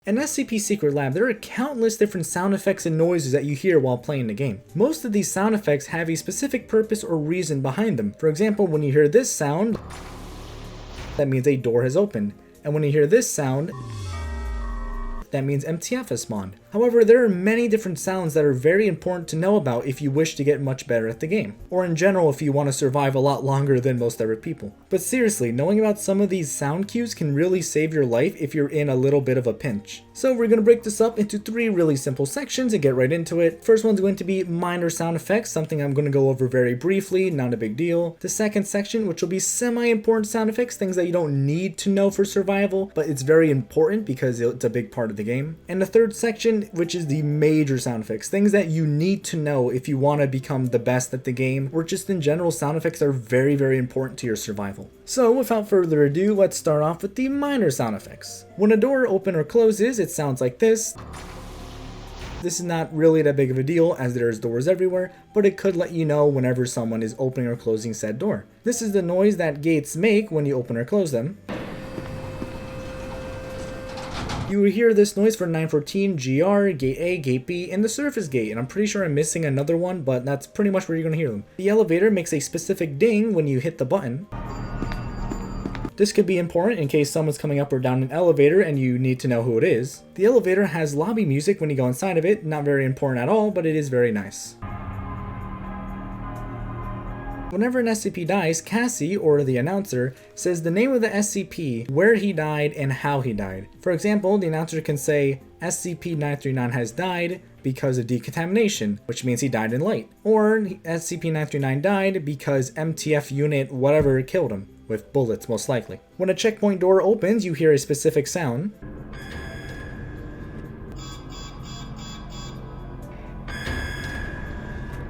In SCP Secret Lab, there are countless different sound effects and noises that you hear while playing the game. Most of these sound effects have a specific purpose or reason behind them. For example, when you hear this sound, that means a door has opened. And when you hear this sound, that means MTF has spawned. However, there are many different sounds that are very important to know about if you wish to get much better at the game, or in general if you want to survive a lot longer than most other people. But seriously, knowing about some of these sound cues can really save your life if you're in a little bit of a pinch. So we're going to break this up into 3 really simple sections and get right into it. First one's going to be minor sound effects, something I'm going to go over very briefly, not a big deal. The second section, which will be semi-important sound effects, things that you don't need to know for survival, but it's very important because it's a big part of the game. And the third section, which is the major sound effects, things that you need to know if you want to become the best at the game, or just in general, sound effects are very, very important to your survival. So without further ado, let's start off with the minor sound effects. When a door opens or closes, it sounds like this. This is not really that big of a deal as there's doors everywhere, but it could let you know whenever someone is opening or closing said door. This is the noise that gates make when you open or close them. You will hear this noise for 914, GR, Gate A, Gate B, and the surface gate, and I'm pretty sure I'm missing another one, but that's pretty much where you're going to hear them. The elevator makes a specific ding when you hit the button. This could be important in case someone's coming up or down an elevator and you need to know who it is. The elevator has lobby music when you go inside of it, not very important at all, but it is very nice. Whenever an SCP dies, Cassie, or the announcer, says the name of the SCP, where he died, and how he died. For example, the announcer can say, SCP-939 has died because of decontamination, which means he died in light. Or SCP-939 died because MTF unit whatever killed him, with bullets most likely. When a checkpoint door opens, you hear a specific sound.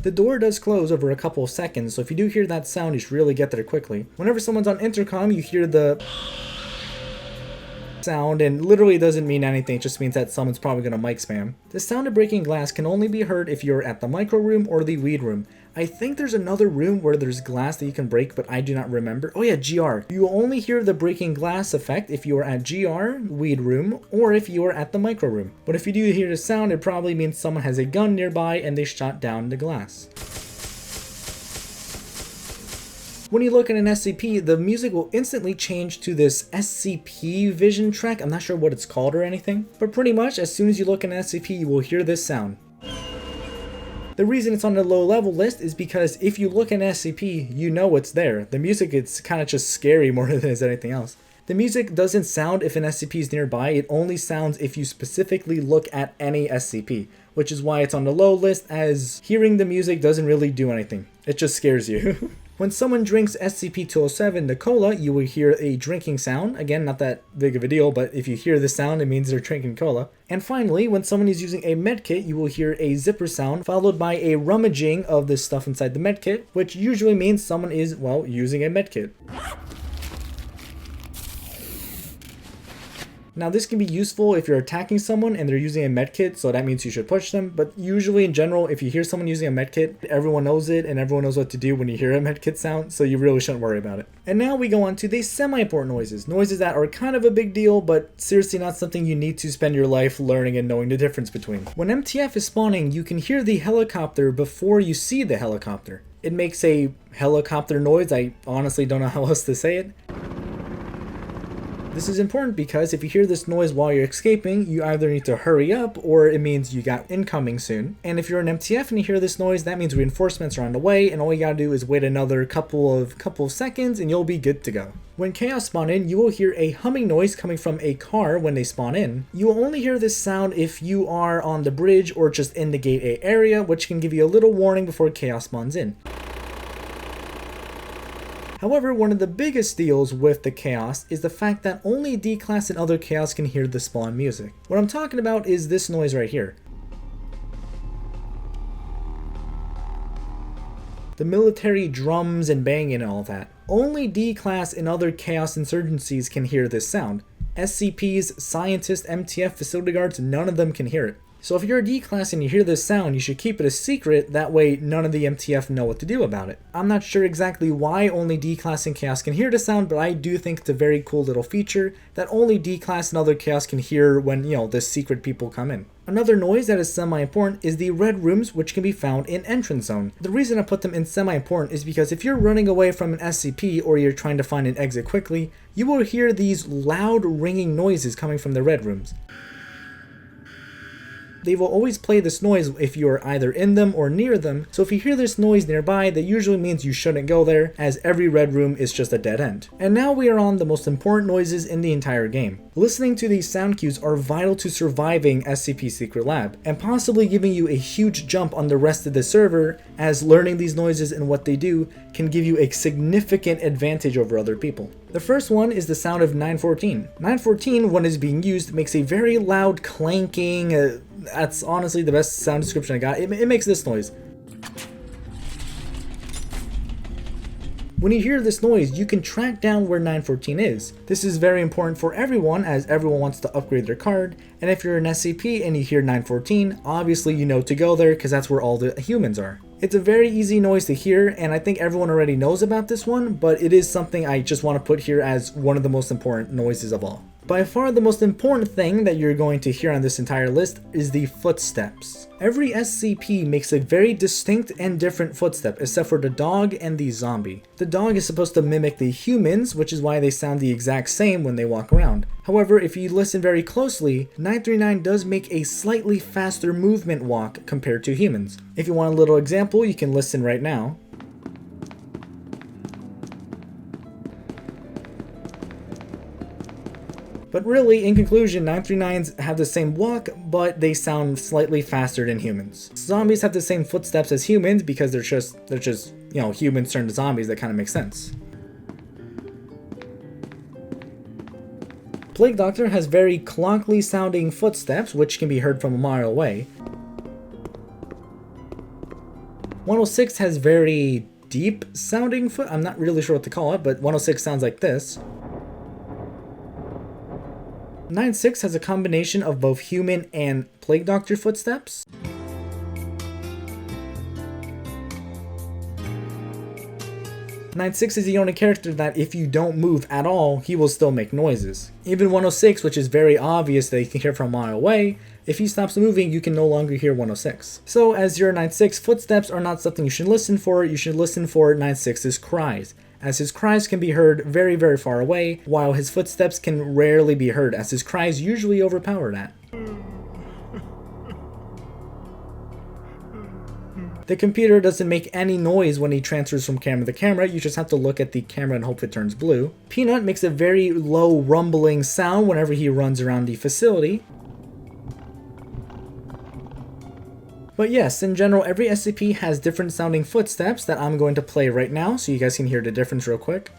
The door does close over a couple of seconds, so if you do hear that sound, you should really get there quickly. Whenever someone's on intercom, you hear the sound, and literally doesn't mean anything, it just means that someone's probably gonna mic spam. The sound of breaking glass can only be heard if you're at the micro room or the weed room. I think there's another room where there's glass that you can break, but I do not remember. Oh yeah, GR. You will only hear the breaking glass effect if you are at GR, weed room, or if you are at the micro room. But if you do hear the sound, it probably means someone has a gun nearby and they shot down the glass. When you look at an SCP, the music will instantly change to this SCP vision track. I'm not sure what it's called or anything, but pretty much as soon as you look at an SCP, you will hear this sound. The reason it's on the low level list is because if you look at an SCP, you know it's there. The music, it's kind of just scary more than it's anything else. The music doesn't sound if an SCP is nearby, it only sounds if you specifically look at any SCP, which is why it's on the low list, as hearing the music doesn't really do anything. It just scares you. When someone drinks SCP-207, the cola, you will hear a drinking sound. Again, not that big of a deal, but if you hear the sound, it means they're drinking cola. And finally, when someone is using a medkit, you will hear a zipper sound, followed by a rummaging of the stuff inside the medkit, which usually means someone is, well, using a medkit. Now this can be useful if you're attacking someone and they're using a medkit, so that means you should push them, but usually in general, if you hear someone using a medkit, everyone knows it and everyone knows what to do when you hear a medkit sound, so you really shouldn't worry about it. And now we go on to the semi-important noises. Noises that are kind of a big deal, but seriously not something you need to spend your life learning and knowing the difference between. When MTF is spawning, you can hear the helicopter before you see the helicopter. It makes a helicopter noise, I honestly don't know how else to say it. This is important because if you hear this noise while you're escaping, you either need to hurry up or it means you got incoming soon. And if you're an MTF and you hear this noise, that means reinforcements are on the way, and all you gotta do is wait another couple of seconds and you'll be good to go. When chaos spawn in, you will hear a humming noise coming from a car when they spawn in. You will only hear this sound if you are on the bridge or just in the gate A area, which can give you a little warning before chaos spawns in. However, one of the biggest deals with the chaos is the fact that only D-Class and other chaos can hear the spawn music. What I'm talking about is this noise right here. The military drums and banging and all that. Only D-Class and other chaos insurgencies can hear this sound. SCPs, scientists, MTF, facility guards, none of them can hear it. So if you're a D-Class and you hear this sound, you should keep it a secret, that way none of the MTF know what to do about it. I'm not sure exactly why only D-Class and Chaos can hear the sound, but I do think it's a very cool little feature that only D-Class and other Chaos can hear when, the secret people come in. Another noise that is semi-important is the red rooms, which can be found in Entrance Zone. The reason I put them in semi-important is because if you're running away from an SCP or you're trying to find an exit quickly, you will hear these loud ringing noises coming from the red rooms. They will always play this noise if you are either in them or near them, so if you hear this noise nearby, that usually means you shouldn't go there, as every red room is just a dead end. And now we are on the most important noises in the entire game. Listening to these sound cues are vital to surviving SCP Secret Lab, and possibly giving you a huge jump on the rest of the server, as learning these noises and what they do can give you a significant advantage over other people. The first one is the sound of 914. 914, when it's being used, makes a very loud clanking, that's honestly the best sound description I got. It makes this noise. When you hear this noise, you can track down where 914 is. This is very important for everyone, as everyone wants to upgrade their card, and if you're an SCP and you hear 914, obviously you know to go there because that's where all the humans are. It's a very easy noise to hear, and I think everyone already knows about this one, but it is something I just want to put here as one of the most important noises of all. By far the most important thing that you're going to hear on this entire list is the footsteps. Every SCP makes a very distinct and different footstep, except for the dog and the zombie. The dog is supposed to mimic the humans, which is why they sound the exact same when they walk around. However, if you listen very closely, 939 does make a slightly faster movement walk compared to humans. If you want a little example, you can listen right now. But really, in conclusion, 939s have the same walk, but they sound slightly faster than humans. Zombies have the same footsteps as humans because they're just humans turned to zombies. That kind of makes sense. Plague Doctor has very clonkly sounding footsteps, which can be heard from a mile away. 106 has very deep sounding I'm not really sure what to call it, but 106 sounds like this. 96 has a combination of both human and Plague Doctor footsteps. 96 is the only character that if you don't move at all, he will still make noises. Even 106, which is very obvious that you can hear from a mile away, if he stops moving, you can no longer hear 106. So as your 96 footsteps are not something you should listen for, you should listen for 96's cries, as his cries can be heard very, very far away, while his footsteps can rarely be heard, as his cries usually overpower that. The computer doesn't make any noise when he transfers from camera to camera, you just have to look at the camera and hope it turns blue. Peanut makes a very low rumbling sound whenever he runs around the facility. But yes, in general, every SCP has different sounding footsteps that I'm going to play right now, so you guys can hear the difference real quick.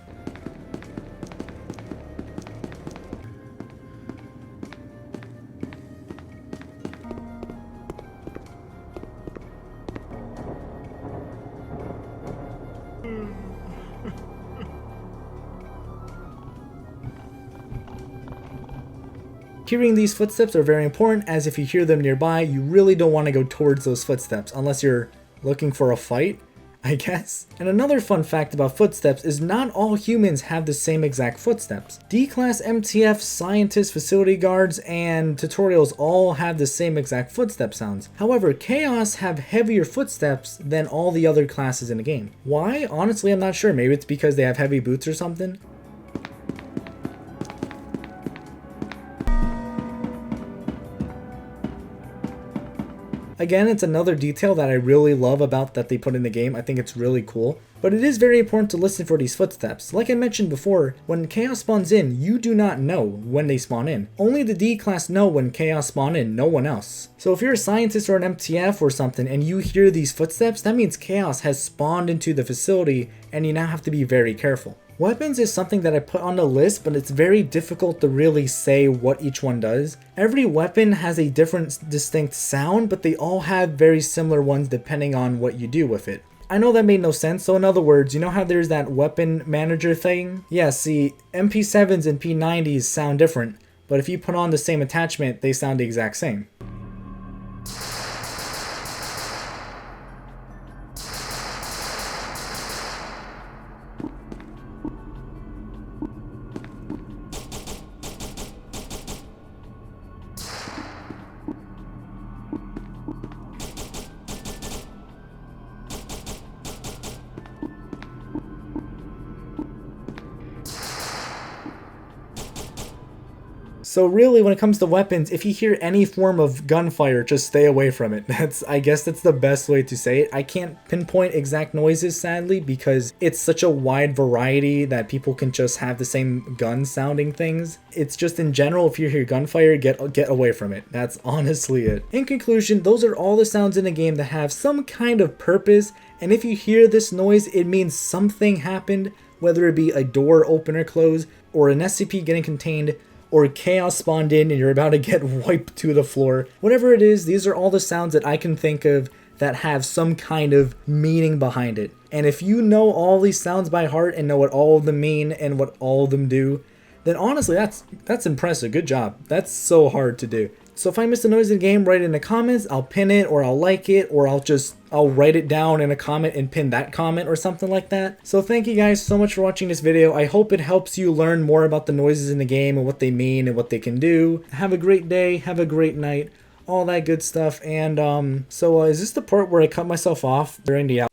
Hearing these footsteps are very important, as if you hear them nearby, you really don't want to go towards those footsteps, unless you're looking for a fight, I guess. And another fun fact about footsteps is not all humans have the same exact footsteps. D-Class, MTF, scientists, facility guards, and tutorials all have the same exact footstep sounds. However, Chaos have heavier footsteps than all the other classes in the game. Why? Honestly, I'm not sure. Maybe it's because they have heavy boots or something. Again, it's another detail that I really love about that they put in the game. I think it's really cool. But it is very important to listen for these footsteps. Like I mentioned before, when Chaos spawns in, you do not know when they spawn in. Only the D-Class know when Chaos spawn in, no one else. So if you're a scientist or an MTF or something and you hear these footsteps, that means Chaos has spawned into the facility and you now have to be very careful. Weapons is something that I put on the list, but it's very difficult to really say what each one does. Every weapon has a different distinct sound, but they all have very similar ones depending on what you do with it. I know that made no sense, so in other words, you know how there's that weapon manager thing? Yeah, see, MP7s and P90s sound different, but if you put on the same attachment, they sound the exact same. So really, when it comes to weapons, if you hear any form of gunfire, just stay away from it. I guess that's the best way to say it. I can't pinpoint exact noises, sadly, because it's such a wide variety that people can just have the same gun sounding things. It's just in general, if you hear gunfire, get away from it. That's honestly it. In conclusion, those are all the sounds in a game that have some kind of purpose, and if you hear this noise, it means something happened, whether it be a door open or close, or an SCP getting contained, or chaos spawned in and you're about to get wiped to the floor. Whatever it is, these are all the sounds that I can think of that have some kind of meaning behind it. And if you know all these sounds by heart and know what all of them mean and what all of them do, then honestly, that's impressive. Good job. That's so hard to do. So if I miss a noise in the game, write it in the comments. I'll pin it, or I'll like it, or I'll write it down in a comment and pin that comment or something like that. So thank you guys so much for watching this video. I hope it helps you learn more about the noises in the game and what they mean and what they can do. Have a great day. Have a great night. All that good stuff. And so is this the part where I cut myself off during the